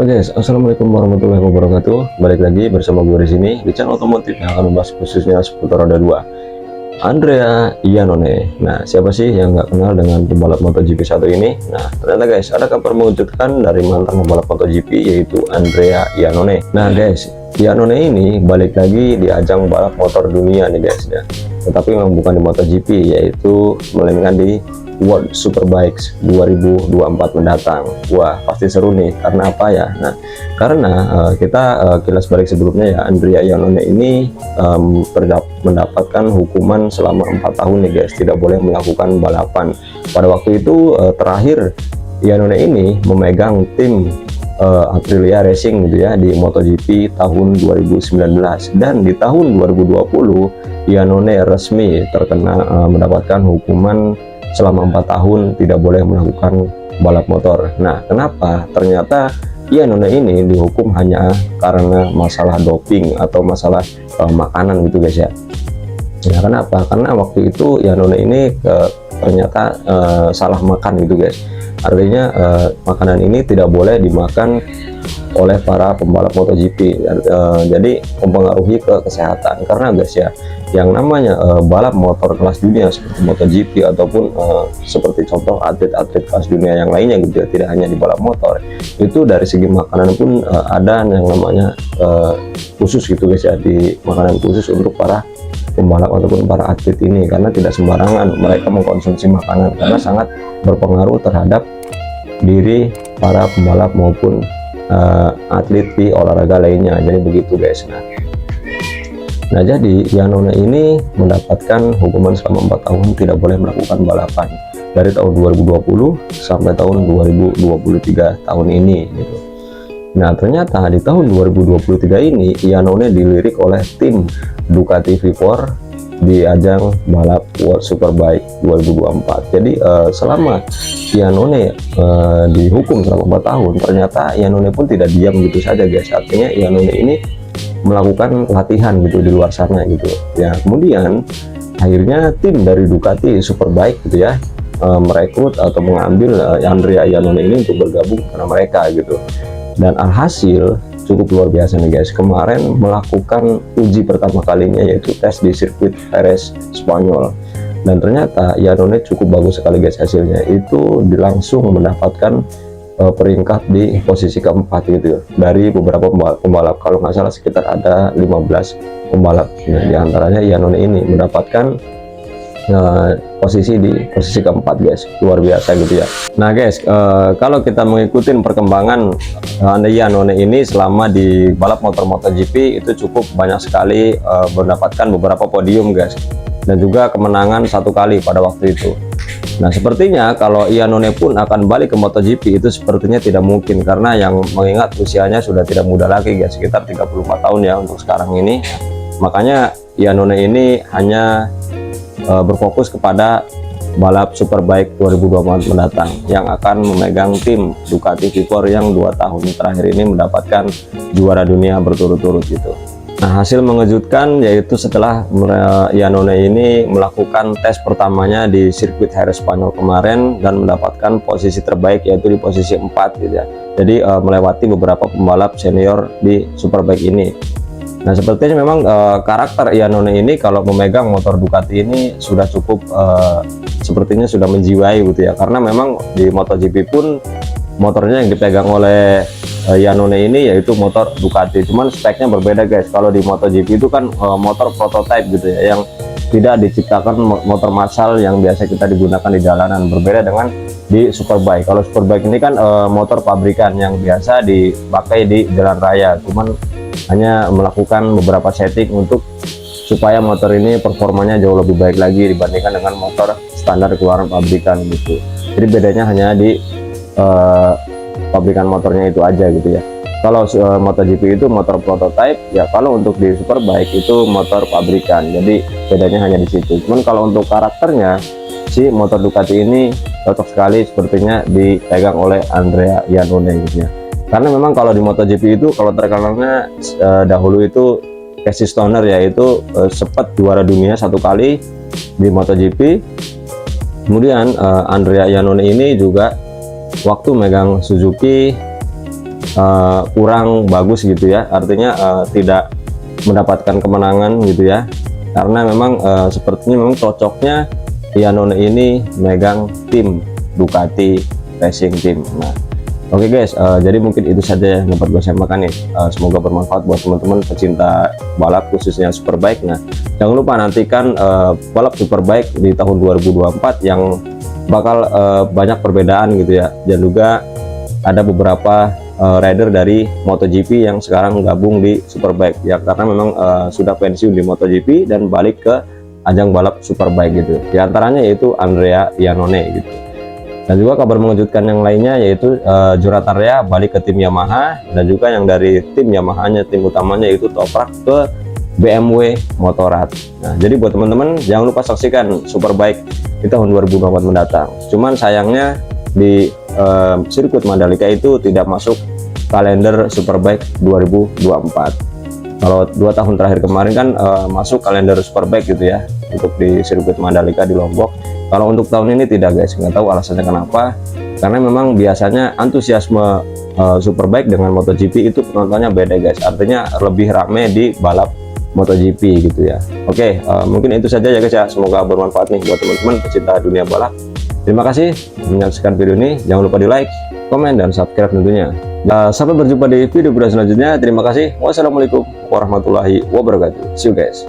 Halo guys, assalamualaikum warahmatullahi wabarakatuh. Balik lagi bersama gue di sini di channel otomotif yang akan membahas khususnya seputar roda 2. Andrea Iannone. Nah, siapa sih yang nggak kenal dengan pembalap MotoGP satu ini? Nah, ternyata guys, ada kabar mengejutkan dari mantan pembalap MotoGP yaitu Andrea Iannone. Nah guys, Iannone ini balik lagi di ajang balap motor dunia nih guys ya. Tetapi memang bukan di MotoGP, yaitu melainkan di World Superbikes 2024 mendatang. Wah, pasti seru nih. Karena apa ya? Nah, karena kita kilas balik sebelumnya ya, Andrea Iannone ini mendapatkan hukuman selama 4 tahun nih guys, tidak boleh melakukan balapan. Pada waktu itu terakhir Iannone ini memegang tim Aprilia Racing gitu ya di MotoGP tahun 2019, dan di tahun 2020 Iannone resmi terkena mendapatkan hukuman selama 4 tahun tidak boleh melakukan balap motor. Nah, kenapa? Ternyata Iannone ini dihukum hanya karena masalah doping atau masalah makanan gitu guys ya. Ya kenapa? Karena waktu itu Iannone ini ternyata salah makan gitu guys. Artinya makanan ini tidak boleh dimakan oleh para pembalap MotoGP, jadi mempengaruhi ke kesehatan. Karena guys ya, yang namanya balap motor kelas dunia seperti MotoGP ataupun seperti contoh atlet-atlet kelas dunia yang lainnya gitu ya, tidak hanya di balap motor, itu dari segi makanan pun ada yang namanya khusus gitu guys ya, di makanan khusus untuk para pembalap ataupun para atlet ini, karena tidak sembarangan mereka mengkonsumsi makanan, karena sangat berpengaruh terhadap diri para pembalap maupun atlet di olahraga lainnya. Jadi begitu guys. Nah jadi Iannone ini mendapatkan hukuman selama 4 tahun tidak boleh melakukan balapan dari tahun 2020 sampai tahun 2023 tahun ini gitu. Nah ternyata di tahun 2023 ini Iannone dilirik oleh tim Ducati V4 di ajang balap World Superbike 2024. Jadi selama Iannone dihukum selama 4 tahun, ternyata Iannone pun tidak diam gitu saja guys. Artinya Iannone ini melakukan latihan gitu di luar sana gitu ya. Kemudian akhirnya tim dari Ducati Superbike gitu ya merekrut atau mengambil Andrea Iannone ini untuk bergabung dengan mereka gitu. Dan alhasil cukup luar biasa nih guys, kemarin melakukan uji pertama kalinya yaitu tes di sirkuit Jerez Spanyol, dan ternyata Iannone cukup bagus sekali guys hasilnya. Itu langsung mendapatkan peringkat di posisi keempat gitu ya, dari beberapa pembalap, kalau nggak salah sekitar ada 15 pembalap ya, diantaranya Iannone ini mendapatkan posisi di posisi keempat guys, luar biasa gitu ya. Nah guys, kalau kita mengikuti perkembangan Iannone ini selama di balap motor MotoGP, itu cukup banyak sekali mendapatkan beberapa podium guys, dan juga kemenangan 1 kali pada waktu itu. Nah sepertinya kalau Iannone pun akan balik ke MotoGP itu sepertinya tidak mungkin, karena yang mengingat usianya sudah tidak muda lagi guys, sekitar 34 tahun ya untuk sekarang ini. Makanya Iannone ini hanya berfokus kepada balap Superbike 2024 mendatang yang akan memegang tim Ducati V4 yang 2 tahun terakhir ini mendapatkan juara dunia berturut-turut gitu. Nah hasil mengejutkan yaitu setelah Iannone ini melakukan tes pertamanya di sirkuit Jerez Spanyol kemarin dan mendapatkan posisi terbaik yaitu di posisi 4 gitu ya. Jadi melewati beberapa pembalap senior di Superbike ini. Nah sepertinya memang karakter Iannone ini kalau memegang motor Ducati ini sudah cukup sepertinya sudah menjiwai gitu ya, karena memang di MotoGP pun motornya yang dipegang oleh Iannone ini yaitu motor Ducati, cuman speknya berbeda guys. Kalau di MotoGP itu kan motor prototype gitu ya, yang tidak diciptakan motor massal yang biasa kita digunakan di jalanan, berbeda dengan di Superbike. Kalau Superbike ini kan motor pabrikan yang biasa dipakai di jalan raya, cuman hanya melakukan beberapa setting untuk supaya motor ini performanya jauh lebih baik lagi dibandingkan dengan motor standar keluaran pabrikan gitu. Jadi bedanya hanya di pabrikan motornya itu aja gitu ya. Kalau MotoGP itu motor prototype ya, kalau untuk di Superbike itu motor pabrikan, jadi bedanya hanya di situ. Cuman kalau untuk karakternya si motor Ducati ini cocok sekali sepertinya dipegang oleh Andrea Iannone gitu ya. Karena memang kalau di MotoGP itu kalau terkenalnya dahulu itu Casey Stoner, yaitu sempat juara dunia 1 kali di MotoGP. Kemudian Andrea Iannone ini juga waktu megang Suzuki kurang bagus gitu ya, artinya tidak mendapatkan kemenangan gitu ya, karena memang sepertinya memang cocoknya Iannone ini megang tim Ducati Racing Team. Nah, oke guys, jadi mungkin itu saja yang dapat gue sampaikan nih. Semoga bermanfaat buat teman-teman pecinta balap khususnya Superbike. Nah, jangan lupa nantikan balap Superbike di tahun 2024 yang bakal banyak perbedaan gitu ya, dan juga ada beberapa rider dari MotoGP yang sekarang gabung di Superbike ya, karena memang sudah pensiun di MotoGP dan balik ke ajang balap Superbike gitu. Di antaranya yaitu Andrea Iannone gitu. Dan juga kabar mengejutkan yang lainnya yaitu Giornataria balik ke tim Yamaha, dan juga yang dari tim Yamaha-nya, tim utamanya yaitu Toprak ke BMW Motorrad. Nah, jadi buat teman-teman jangan lupa saksikan Superbike di tahun 2024 mendatang. Cuman sayangnya di sirkuit Mandalika itu tidak masuk kalender Superbike 2024. Kalau 2 tahun terakhir kemarin kan masuk kalender Superbike gitu ya, untuk di sirkuit Mandalika di Lombok. Kalau untuk tahun ini tidak guys, nggak tahu alasannya kenapa, karena memang biasanya antusiasme Superbike dengan MotoGP itu penontonnya beda guys, artinya lebih rame di balap MotoGP gitu ya. Oke, mungkin itu saja ya guys ya, semoga bermanfaat nih buat teman-teman pecinta dunia balap. Terima kasih menyaksikan video ini, jangan lupa di like, komen, dan subscribe tentunya. Sampai berjumpa di video selanjutnya. Terima kasih. Wassalamualaikum warahmatullahi wabarakatuh. See you guys.